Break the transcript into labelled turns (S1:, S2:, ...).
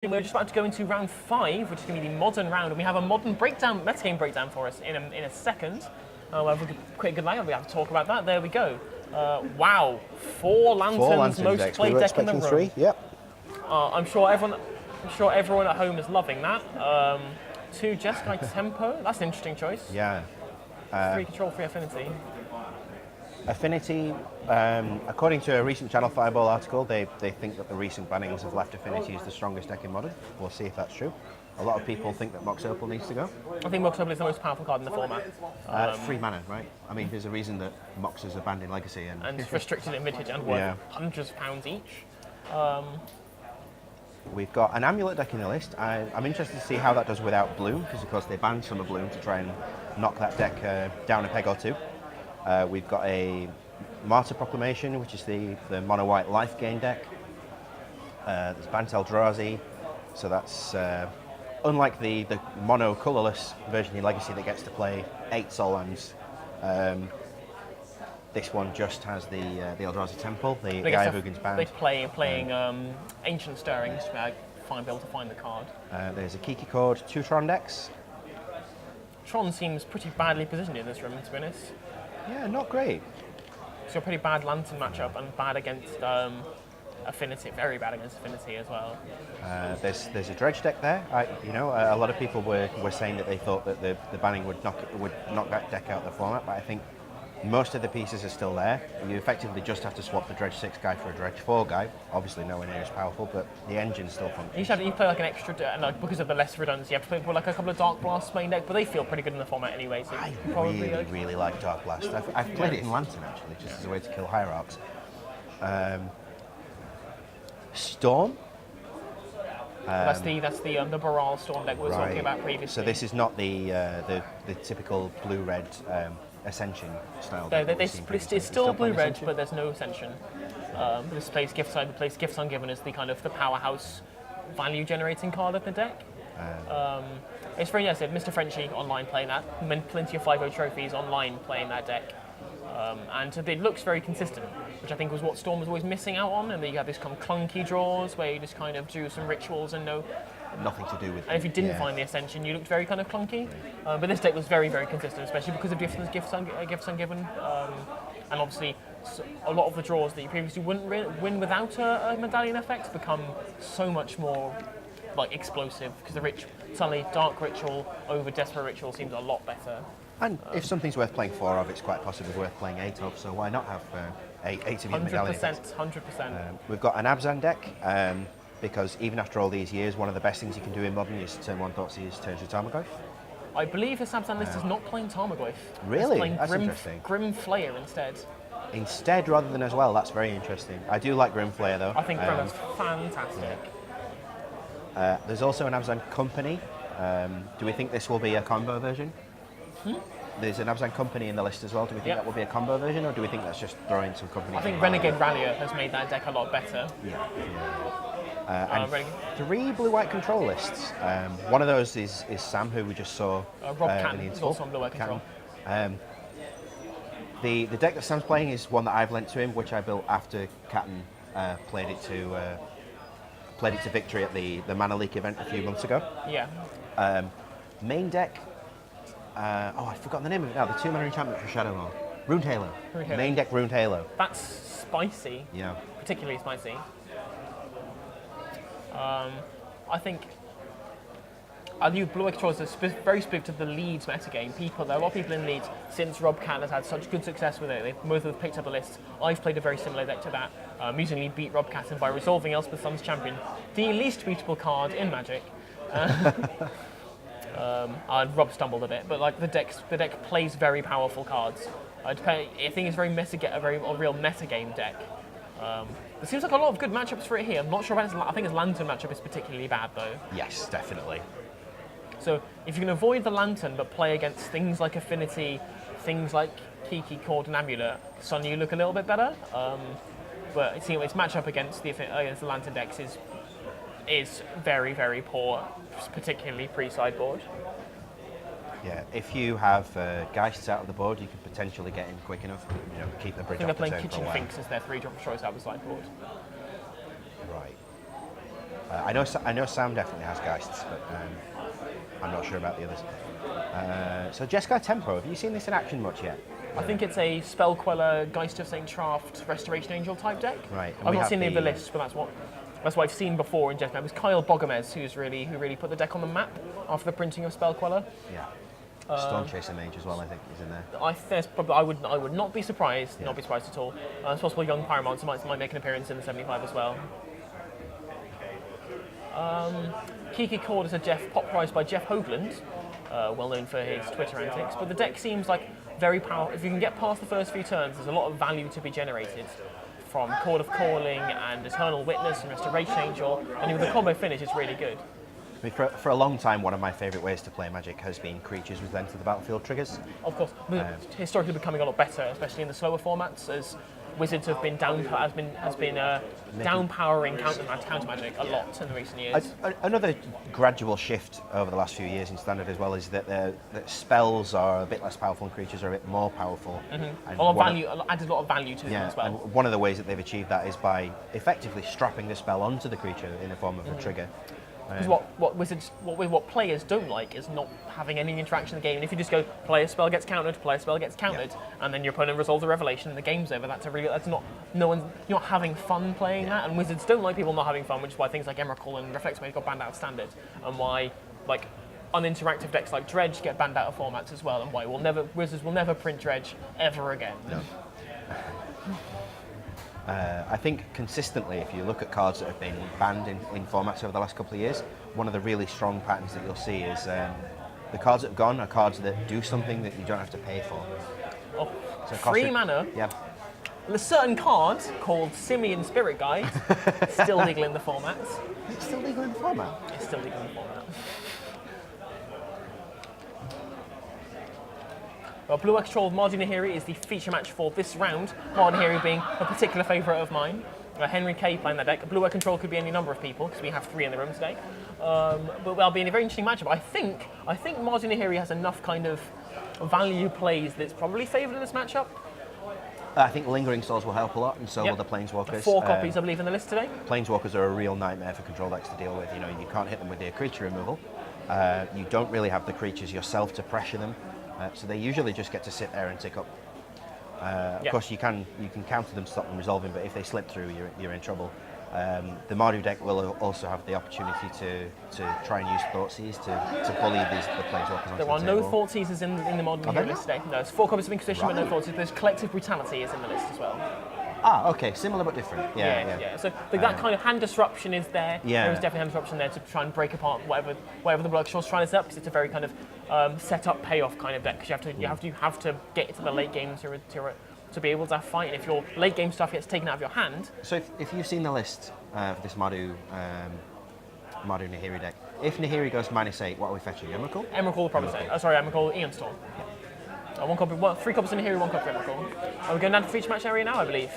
S1: We're just about to go into round 5, which is going to be the modern round, and we have a modern breakdown, metagame breakdown for us in a second. We'll have a quick good layout. We have to talk about that. There we go. Wow, four lanterns most played deck in the room.
S2: 3, yep.
S1: I'm sure everyone at home is loving that. 2 Jeskai Tempo. That's an interesting choice.
S2: Yeah.
S1: 3 control, 3 affinity.
S2: Affinity, according to a recent Channel Fireball article, they think that the recent bannings have left Affinity as the strongest deck in Modern. We'll see if that's true. A lot of people think that Mox Opal needs to go.
S1: I think Mox Opal is the most powerful card in the format.
S2: 3 mana, right? I mean, there's a reason that Moxes are banned in Legacy.
S1: And it's restricted in Vintage and worth hundreds of pounds each.
S2: We've got an Amulet deck in the list. I'm interested to see how that does without Bloom, because of course they banned Summer Bloom to try and knock that deck down a peg or two. We've got a Martyr Proclamation, which is the mono-white life gain deck. There's Bant Eldrazi, so that's unlike the mono colourless version in Legacy that gets to play 8 Soul Lands. This one just has the Eldrazi Temple, the Ayavugin's Band.
S1: They playing Ancient Stirrings to be able to find the card.
S2: There's a Kiki Chord, 2 Tron decks.
S1: Tron seems pretty badly positioned in this room, to be honest.
S2: Yeah, not great.
S1: So a pretty bad Lantern matchup and bad against Affinity, very bad against Affinity as well.
S2: There's a Dredge deck there. A lot of people were saying that they thought that the banning would knock that deck out of the format, but I think most of the pieces are still there. You effectively just have to swap the Dredge 6 guy for a Dredge 4 guy. Obviously nowhere near as powerful, but the engine's still functions.
S1: You play like an extra, because of the less redundancy, you have to play like a couple of Dark Blasts main deck, but they feel pretty good in the format anyway. So
S2: I really like Dark Blast. I've played it in Lantern actually, just as a way to kill Hierarchs. Storm.
S1: That's the Baral Storm deck we were talking about previously.
S2: So this is not the typical blue-red Ascension style.
S1: It's still blue-red, but there's no Ascension. This plays Gifts Ungiven as the kind of the powerhouse value-generating card of the deck. It's very nice. Mr. Frenchie online playing that. Plenty of 5-0 trophies online playing that deck. And it looks very consistent, which I think was what Storm was always missing out on. And then you have these kind of clunky draws where you just kind of do some rituals and
S2: nothing to do with it.
S1: And if you didn't find the Ascension, you looked very kind of clunky. But this deck was very, very consistent, especially because of Gifts Ungiven. And obviously, a lot of the draws that you previously wouldn't win without a Medallion effect become so much more explosive, because suddenly Dark Ritual over Desperate Ritual seems a lot better.
S2: And if something's worth playing 4 of, it's quite possibly worth playing 8 of, so why not have 8 of your Medallion effects?
S1: 100%.
S2: We've got an Abzan deck. Because even after all these years, one of the best things you can do in Modern is turn 1 Thoughtseize, turns your Tarmogoyf.
S1: I believe the Abzan list is not playing Tarmogoyf.
S2: Really?
S1: It's playing
S2: That's interesting.
S1: Grim Flayer instead.
S2: Instead, rather than as well, that's very interesting. I do like Grim Flayer though.
S1: I think Grim is fantastic.
S2: Yeah. There's also an Abzan Company. Do we think this will be a combo version? There's an Abzan Company in the list as well. Do we think that will be a combo version, or do we think that's just throwing some companies?
S1: I think Renegade Rallier has made that deck a lot better.
S2: And 3 blue-white control lists. One of those is Sam, who we just saw
S1: Rob
S2: in
S1: Catton
S2: the
S1: is also on blue-white control.
S2: The deck that Sam's playing is one that I've lent to him, which I built after Catton played it to victory at the Mana Leak event a few months ago.
S1: Yeah.
S2: Main deck. I've forgotten the name of it now. The 2-mana enchantment for Shadow Lord. Runed Halo. Main deck Runed Halo.
S1: That's spicy.
S2: Yeah.
S1: Particularly spicy. I think blue-white controls are very specific to the Leeds metagame. There are a lot of people in Leeds, since Rob Catton has had such good success with it, they both have picked up the list. I've played a very similar deck to that. Recently beat Rob Catton by resolving Elspeth Sun's Champion, the least beatable card in Magic. Rob stumbled a bit, but the deck plays very powerful cards. I think it's a real metagame deck. There seems like a lot of good matchups for it here. I'm not sure about I think his Lantern matchup is particularly bad though.
S2: Yes, definitely.
S1: So if you can avoid the Lantern but play against things like Affinity, things like Kiki, Chord and Amulet, suddenly you look a little bit better. But its matchup against the Lantern decks is very, very poor, particularly pre-sideboard.
S2: Yeah, if you have Geists out of the board, you can potentially get in quick enough. Keep the bridge off the turn for a while.
S1: I think they're playing Kitchen Finks as their 3-drop choice out of the sideboard.
S2: Right. I know Sam definitely has Geists, but I'm not sure about the others. So Jeskai Tempo, have you seen this in action much yet?
S1: I think it's a Spell Queller, Geist of St. Traft, Restoration Angel type deck.
S2: Right.
S1: I've not seen any of the lists, but that's what I've seen before in Jeskai. It was Kyle Bogomez who really put the deck on the map after the printing of Spell Queller.
S2: Yeah. Storm Chaser Mage as well, I think, is in there.
S1: I would not be surprised, not be surprised at all. It's possible Young Pyromancer might make an appearance in the 75 as well. Kiki Cord is a popularized by Jeff Hoagland, well known for his Twitter antics, but the deck seems like very powerful. If you can get past the first few turns, there's a lot of value to be generated from Chord of Calling and Eternal Witness and Restoration Angel, and with the combo finish, it's really good.
S2: I mean, for a long time, one of my favourite ways to play Magic has been creatures with Enter the Battlefield triggers.
S1: Of course, historically becoming a lot better, especially in the slower formats, as Wizards have been downpowering counter magic a lot in the recent years.
S2: Another gradual shift over the last few years in Standard as well is that spells are a bit less powerful and creatures are a bit more powerful.
S1: Mm-hmm. Added a lot of value to them as well.
S2: And one of the ways that they've achieved that is by effectively strapping the spell onto the creature in the form of a trigger.
S1: Because what players don't like is not having any interaction in the game. And if you just go, play a spell gets countered, and then your opponent resolves a revelation and the game's over, you're not having fun playing that. And Wizards don't like people not having fun, which is why things like Emrakul and Reflex Mage got banned out of Standard, and why uninteractive decks like Dredge get banned out of formats as well, and why Wizards will never print Dredge ever again.
S2: No. I think consistently, if you look at cards that have been banned in formats over the last couple of years, one of the really strong patterns that you'll see is the cards that have gone are cards that do something that you don't have to pay for.
S1: Oh, so free mana?
S2: Yeah.
S1: And a certain card called Simian Spirit Guide, still legal in the formats.
S2: Is it still legal in the format?
S1: It's still legal in the format. Well, Blue X Troll Mardu Nahiri is the feature match for this round, Mardu Nahiri being a particular favourite of mine. Henry Kay playing that deck. Blue X Control could be any number of people, because we have 3 in the room today. But that'll be a very interesting matchup. I think Mardu Nahiri has enough kind of value plays that's probably favoured in this matchup.
S2: I think Lingering Souls will help a lot, and so will the Planeswalkers.
S1: 4 copies, I believe, in the list today.
S2: Planeswalkers are a real nightmare for control decks to deal with. You know, you can't hit them with their creature removal. You don't really have the creatures yourself to pressure them. So they usually just get to sit there and tick up. Of course, you can counter them to stop them resolving, but if they slip through, you're in trouble. The Mardu deck will also have the opportunity to try and use Thoughtseize to bully the Planeswalkers onto the table.
S1: There are no Thoughtseizes in the Mardu Nahiri list today. No, it's 4 copies of Inquisition, but no Thoughtseizes. There's Collective Brutality is in the list as well.
S2: Ah, okay, similar but different. Yeah.
S1: So that kind of hand disruption is there.
S2: Yeah.
S1: There is definitely hand disruption there to try and break apart whatever the Blue X Troll's trying to set up, because it's a very kind of set-up payoff kind of deck. Because you have to get into the late game to be able to fight. And if your late game stuff gets taken out of your hand.
S2: So if you've seen the list for this Mardu Nahiri deck, if Nahiri goes -8, what are we fetching? Emrakul?
S1: Emrakul will probably say. Emrakul, Aeon Storm. 3 copies of Nahiri, 1 copy of Emrakul. Are we going down to the feature match area now, I believe?